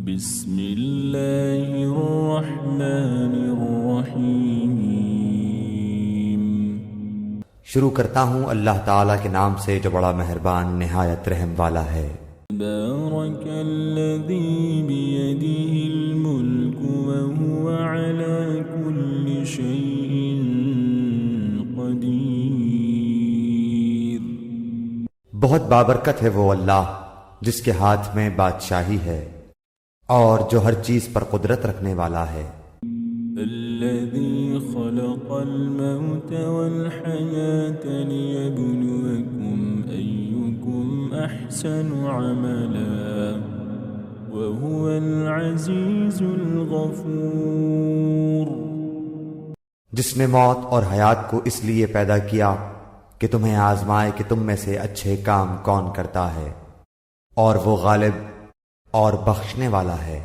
بسم اللہ الرحمن الرحیم۔ شروع کرتا ہوں اللہ تعالیٰ کے نام سے جو بڑا مہربان نہایت رحم والا ہے۔ تبارک الذی بیدہ الملک وہو علی کل شیء قدیر۔ بہت بابرکت ہے وہ اللہ جس کے ہاتھ میں بادشاہی ہے اور جو ہر چیز پر قدرت رکھنے والا ہے۔ الذی خلق الموت والحیاة لیبلوکم ایکم احسن عملا وہو العزیز الغفور۔ جس نے موت اور حیات کو اس لیے پیدا کیا کہ تمہیں آزمائے کہ تم میں سے اچھے کام کون کرتا ہے، اور وہ غالب اور بخشنے والا ہے۔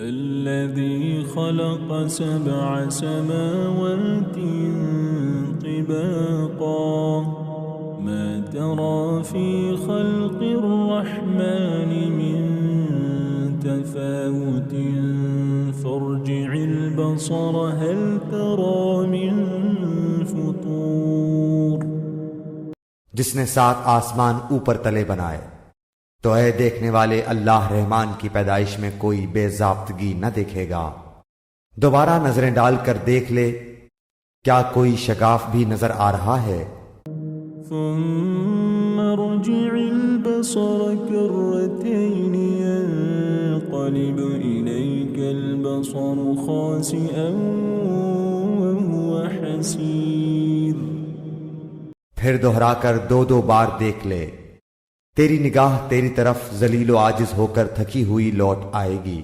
الذي خلق سبع سماوات طباقا ما ترى في خلق الرحمن من تفاوت فارجع البصر هل ترى من فطور۔ جس نے 7 آسمان اوپر تلے بنائے تو اے دیکھنے والے اللہ رحمان کی پیدائش میں کوئی بے ضابطگی نہ دیکھے گا۔ دوبارہ نظریں ڈال کر دیکھ لے، کیا کوئی شگاف بھی نظر آ رہا ہے؟ ثم ارجع البصر كرتين ينقلب إليك البصر خاسئا وهو حسير۔ پھر دوہرا کر 2 بار دیکھ لے، تیری نگاہ تیری طرف ذلیل و عاجز ہو کر تھکی ہوئی لوٹ آئے گی۔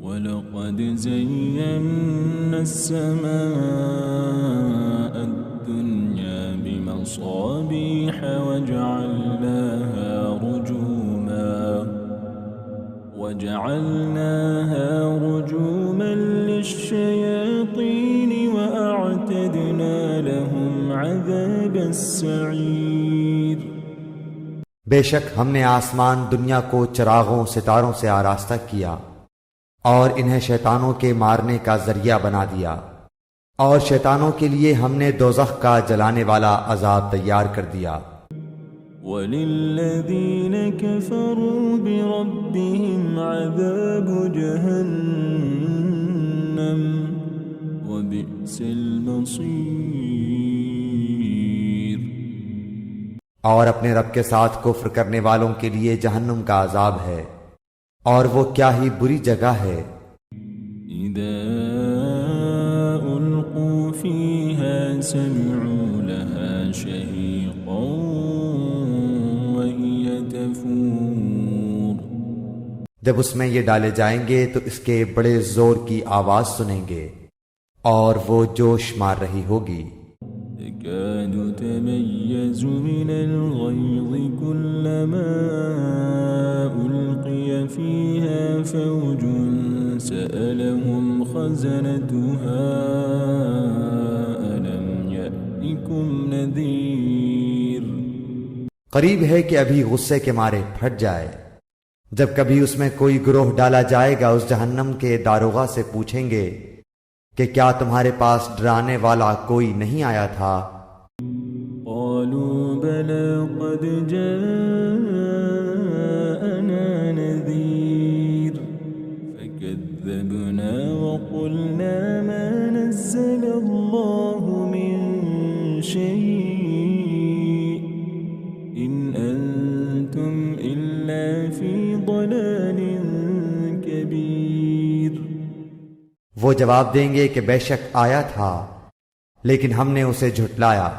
وَلَقَدْ زَيَّنَّا السَّمَاءَ الدُّنْيَا بِمَصَابِيحَ وَجَعَلْنَاهَا رُجُومًا لِلشَّيَاطِينِ وَأَعْتَدْنَا لَهُمْ عَذَابَ السَّعِيرِ۔ بے شک ہم نے آسمان دنیا کو چراغوں ستاروں سے آراستہ کیا اور انہیں شیطانوں کے مارنے کا ذریعہ بنا دیا، اور شیطانوں کے لیے ہم نے دوزخ کا جلانے والا عذاب تیار کر دیا۔ وَلِلَّذِينَ كَفَرُوا بِرَبِّهِمْ عَذَابُ جَهَنَّمَ وَبِئْسَ الْمَصِيرُ۔ اور اپنے رب کے ساتھ کفر کرنے والوں کے لیے جہنم کا عذاب ہے، اور وہ کیا ہی بری جگہ ہے۔ اذا القوا فيها سمعوا لها شهيقا وهي تفور۔ جب اس میں یہ ڈالے جائیں گے تو اس کے بڑے زور کی آواز سنیں گے اور وہ جوش مار رہی ہوگی۔ تكاد تميز من الغيظ كلما ألقي فيها فوج سألهم خزنتها ألم يأتكم نذير۔ قریب ہے کہ ابھی غصے کے مارے پھٹ جائے، جب کبھی اس میں کوئی گروہ ڈالا جائے گا اس جہنم کے داروغہ سے پوچھیں گے کہ کیا تمہارے پاس ڈرانے والا کوئی نہیں آیا تھا؟ قالوا بلى قد جاءنا نذير فكذبنا وقلنا ما نزل الله من شيء إن أنتم إلا في ضلال كبير۔ وہ جواب دیں گے کہ بے شک آیا تھا، لیکن ہم نے اسے جھٹلایا،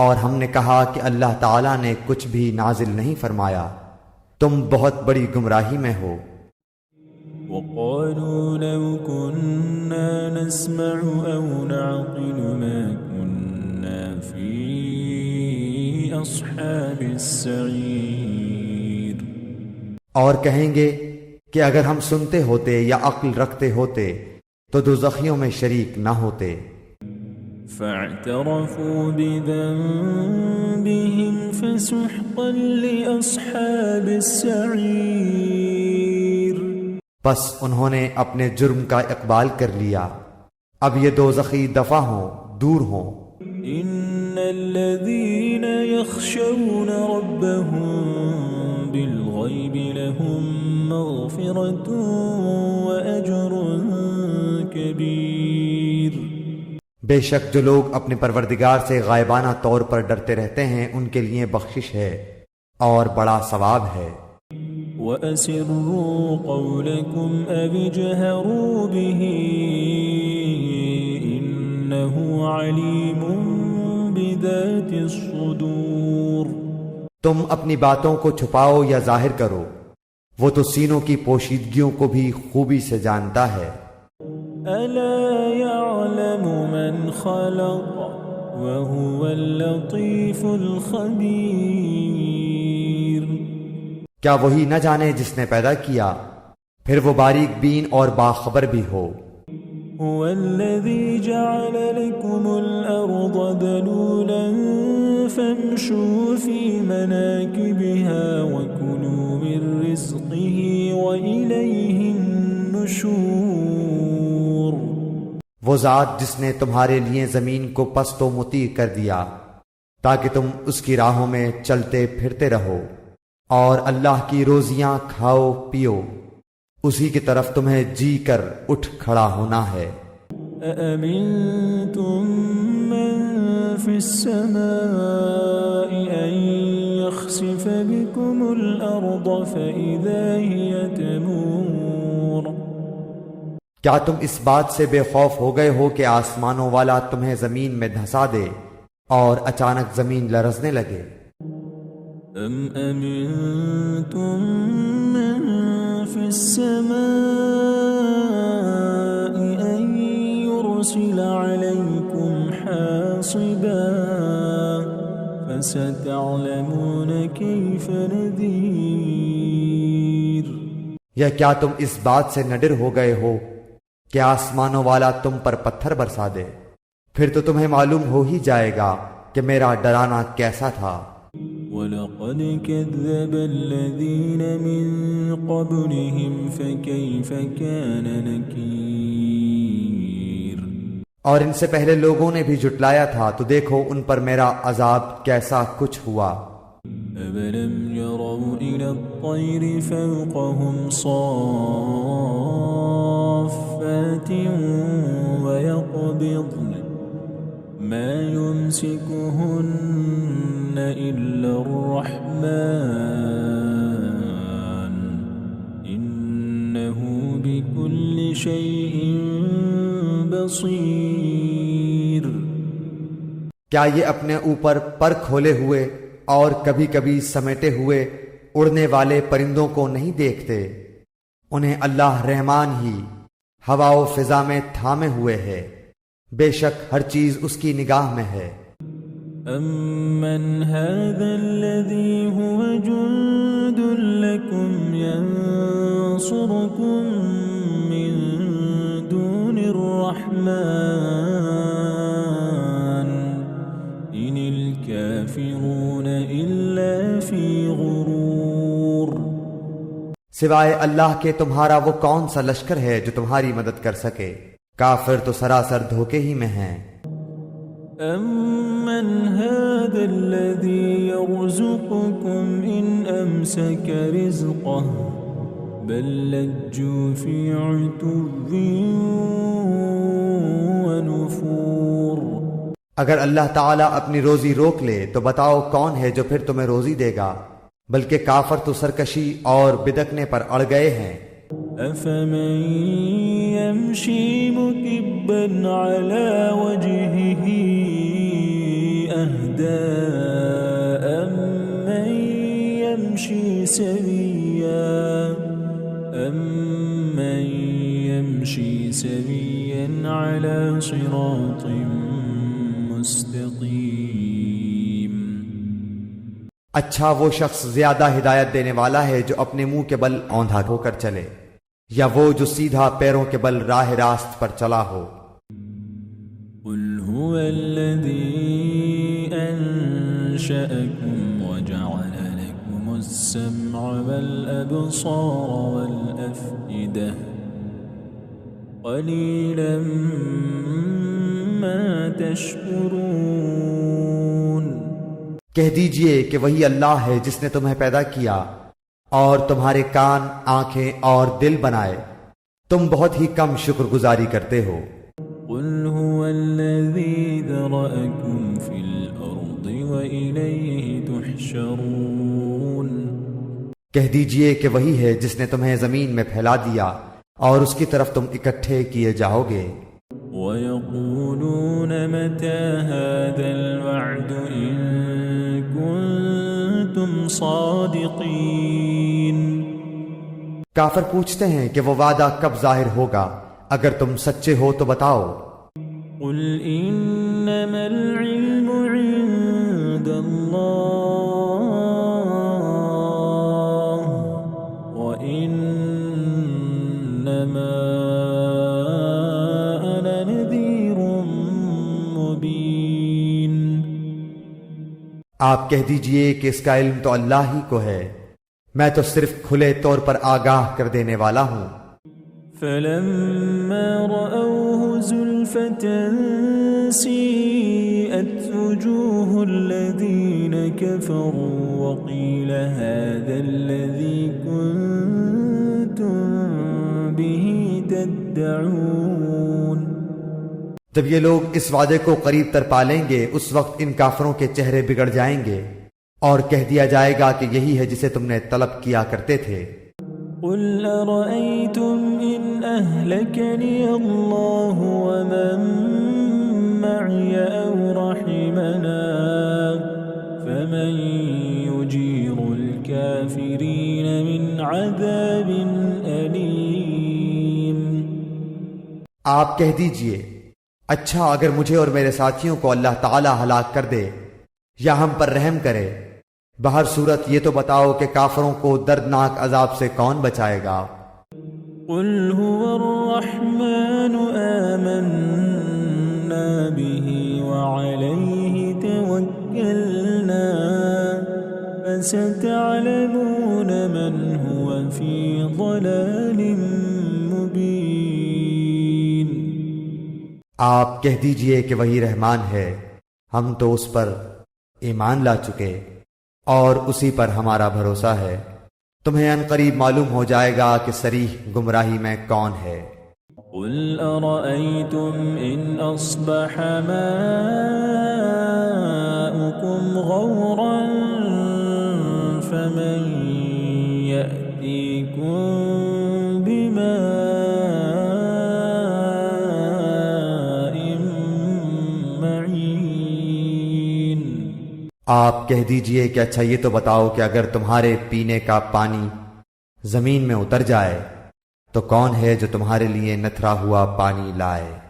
اور ہم نے کہا کہ اللہ تعالیٰ نے کچھ بھی نازل نہیں فرمایا، تم بہت بڑی گمراہی میں ہو۔ وقالوا لو كنا نسمع أو نعقل ما كنا في أصحاب السعير۔ اور کہیں گے کہ اگر ہم سنتے ہوتے یا عقل رکھتے ہوتے تو دوزخیوں میں شریک نہ ہوتے۔ فاعترفوا بذنبهم فسحقا لأصحاب السعير۔ بس انہوں نے اپنے جرم کا اقبال کر لیا، اب یہ دوزخی دفع ہوں، دور ہوں۔ ان الذين يخشون ربهم بالغيب لهم مغفرة واجر كبير۔ بے شک جو لوگ اپنے پروردگار سے غائبانہ طور پر ڈرتے رہتے ہیں ان کے لیے بخشش ہے اور بڑا ثواب ہے۔ وَأَسِرُّوا قَوْلَكُمْ أَوِ اجْهَرُوا بِهِ إِنَّهُ عَلِيمٌ بِذَاتِ الصُّدُورِ۔ تم اپنی باتوں کو چھپاؤ یا ظاہر کرو، وہ تو سینوں کی پوشیدگیوں کو بھی خوبی سے جانتا ہے۔ أَلَا يَعْلَمُ مَنْ خَلَقَ وَهُوَ اللَّطِيفُ الْخَبِيرُ۔ کیا وہی نہ جانے جس نے پیدا کیا، پھر وہ باریک بین اور باخبر بھی ہو۔ هو الذي جعل لكم الأرض ذلولا فامشوا في مناكبها وكلوا من رزقه وإليه النشور۔ وہ ذات جس نے تمہارے لیے زمین کو پست و مطیع کر دیا تاکہ تم اس کی راہوں میں چلتے پھرتے رہو، اور اللہ کی روزیاں کھاؤ پیو، اسی کی طرف تمہیں جی کر اٹھ کھڑا ہونا ہے۔ أَأَمِنْتُمْ مَنْ فِي السَّمَاءِ أَنْ يَخْسِفَ بِكُمُ الْأَرْضَ فَإِذَا هِيَ تَمُورُ۔ کیا تم اس بات سے بے خوف ہو گئے ہو کہ آسمانوں والا تمہیں زمین میں دھسا دے اور اچانک زمین لرزنے لگے؟ أَمْ أَمِنْتُمْ مَنْ فِي السَّمَاءِ أَنْ يُرْسِلَ عَلَيْكُمْ حَاصِبًا فَسَتَعْلَمُونَ كَيْفَ نَذِيرٌ۔ یا کیا تم اس بات سے نہ ڈر ہو گئے ہو کہ آسمانوں والا تم پر پتھر برسا دے؟ پھر تو تمہیں معلوم ہو ہی جائے گا کہ میرا ڈرانا کیسا تھا۔ وَلَقَدْ كَذَّبَ الَّذِينَ مِن قَبْلِهِمْ فَكَيْفَ كَانَ نَكِيرٌ۔ اور ان سے پہلے لوگوں نے بھی جھٹلایا تھا، تو دیکھو ان پر میرا عذاب کیسا کچھ ہوا۔ أَوَلَمْ يَرَوْا إِلَى الطَّيْرِ فَوْقَهُمْ صَافَّاتٍ وَيَقْبِضْنَ مَا يُمْسِكُهُنَّ إِلَّا الرَّحْمَنُ إِنَّهُ بِكُلِّ شَيْءٍ بَصِيرٌ۔ کیا یہ اپنے اوپر پر کھولے ہوئے اور کبھی کبھی سمیٹے ہوئے اڑنے والے پرندوں کو نہیں دیکھتے؟ انہیں اللہ رحمان ہی ہوا و فضا میں تھامے ہوئے ہے، بے شک ہر چیز اس کی نگاہ میں ہے۔ أَمَّنْ هَذَا الَّذِي هُوَ جُنْدٌ لَكُمْ يَنْصُرُكُمْ مِنْ دُونِ الرَّحْمَنِ إِنِ الْكَافِرُونَ إِلَّا فِي غُرُورٍ۔ سوائے اللہ کے تمہارا وہ کون سا لشکر ہے جو تمہاری مدد کر سکے؟ کافر تو سراسر دھوکے ہی میں ہیں۔ أَمَّنْ هَذَا الَّذِي يَرْزُقُكُمْ إِنْ أَمْسَكَ رِزْقَهُ بَلْ لَجُّوا فِي عُتُوٍّ وَنُفُورٍ۔ اگر اللہ تعالیٰ اپنی روزی روک لے تو بتاؤ کون ہے جو پھر تمہیں روزی دے گا؟ بلکہ کافر تو سرکشی اور بدکنے پر اڑ گئے ہیں۔ أَفَمَنْ يَمْشِي مُكِبًّا عَلَى وَجْهِهِ أَهْدَىٰ أَمَّن يَمْشِي سَوِيًّا عَلَى صِرَاطٍ مُسْتَقِيمٍ۔ اچھا وہ شخص زیادہ ہدایت دینے والا ہے جو اپنے منہ کے بل اوندھا ہو کر چلے، یا وہ جو سیدھا پیروں کے بل راہ راست پر چلا ہو۔ قُلْ هُوَ الَّذِي أَنشَأَكُمْ وَجَعَلَ لَكُمُ السمع والأبصار والأفئدة قليلا ما تشكرون۔ کہہ دیجئے کہ وہی اللہ ہے جس نے تمہیں پیدا کیا اور تمہارے کان، آنکھیں اور دل بنائے، تم بہت ہی کم شکر گزاری کرتے ہو۔ قل هو الذي ذرأكم في الأرض وإليه تحشرون۔ کہہ دیجئے کہ وہی ہے جس نے تمہیں زمین میں پھیلا دیا اور اس کی طرف تم اکٹھے کیے جاؤ گے۔ وَيَقُولُونَ مَتَى هَذَا الْوَعْدُ إِن كُنتُمْ صَادِقِينَ۔ کافر پوچھتے ہیں کہ وہ وعدہ کب ظاہر ہوگا، اگر تم سچے ہو تو بتاؤ۔ قُلْ إِنَّمَا الْعِلْمُ عِندَ اللَّهِ وَإِنَّمَا أَنَا نَذِيرٌ مُبِينٌ۔ آپ کہہ دیجئے کہ اس کا علم تو اللہ ہی کو ہے، میں تو صرف کھلے طور پر آگاہ کر دینے والا ہوں۔ فَلَمَّا رَأَوْهُ زُلْفَةً سِيئَتْ وُجُوهُ الَّذِينَ كَفَرُوا وَقِيلَ هَذَا الَّذِي كُنتُم بِهِ تَدَّعُونَ۔ جب یہ لوگ اس وعدے کو قریب تر پالیں گے، اس وقت ان کافروں کے چہرے بگڑ جائیں گے اور کہہ دیا جائے گا کہ یہی ہے جسے تم نے طلب کیا کرتے تھے۔ قُلْ أَرَأَيْتُمْ إِنْ أَهْلَكَنِيَ اللَّهُ وَمَن مَّعِيَ أَوْ رَحِمَنَا فَمَن يُجِيرُ الْكَافِرِينَ مِنْ عَذَابٍ أَلِيمٍ۔ آپ کہہ دیجئے، اچھا اگر مجھے اور میرے ساتھیوں کو اللہ تعالی ہلاک کر دے یا ہم پر رحم کرے، بہر صورت یہ تو بتاؤ کہ کافروں کو دردناک عذاب سے کون بچائے گا؟ قُلْ هُوَ الرَّحْمَنُ آمَنَّا بِهِ وَعَلَيْهِ تَوَكَّلْنَا فَسَتَعْلَمُونَ مَنْ هُوَ فِي ضَلَالٍ مُبِينٍ۔ آپ کہہ دیجئے کہ وہی رحمان ہے، ہم تو اس پر ایمان لا چکے اور اسی پر ہمارا بھروسہ ہے، تمہیں ان قریب معلوم ہو جائے گا کہ صریح گمراہی میں کون ہے۔ قُلْ أَرَأَيْتُمْ إِنْ أَصْبَحَ مَاؤُكُمْ غَوْرًا فَمَنْ يَأْتِيكُمْ بِمَاءٍ مَّعِينٍ۔ آپ کہہ دیجئے کہ اچھا یہ تو بتاؤ کہ اگر تمہارے پینے کا پانی زمین میں اتر جائے تو کون ہے جو تمہارے لیے نتھرا ہوا پانی لائے؟